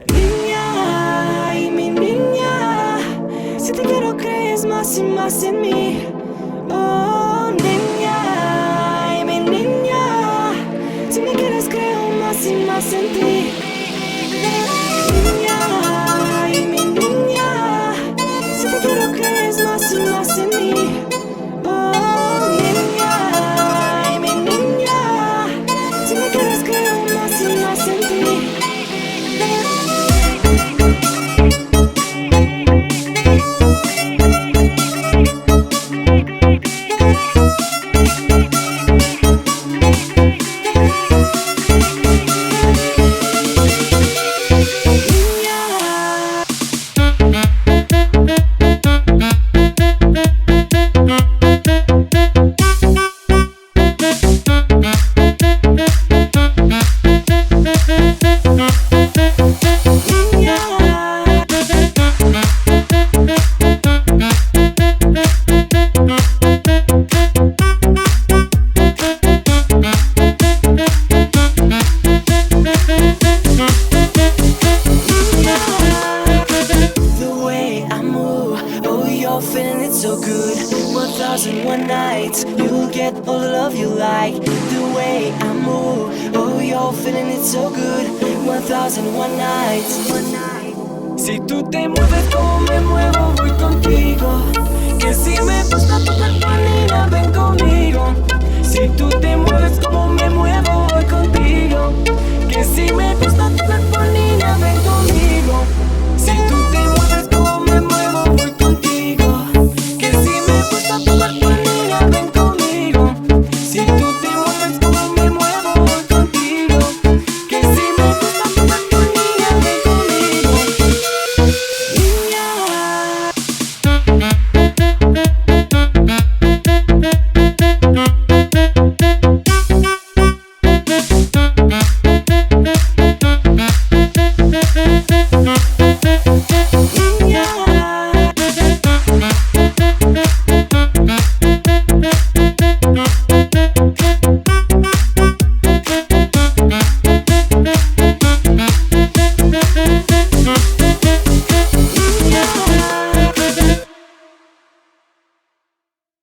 Niña, ay mi niña, si te quiero crees más y más en mí. Oh niña, ay mi niña, si me quieres creo más y más en ti. Niña, ay mi niña, si te quiero crees más y más en mí. Oh niña, ay mi niña, si me quieres creo más y más en ti. Feeling it so good. 1001 nights, you'll get all the love you like. The way I move, oh you're feeling it so good. 1001 nights. Si tú te mueves como me muevo, voy contigo. Que si me gusta tu cuerpo, niña, ven conmigo. Si tú te mueves como me muevo, voy contigo. Que si me gusta tu cuerpo, niña.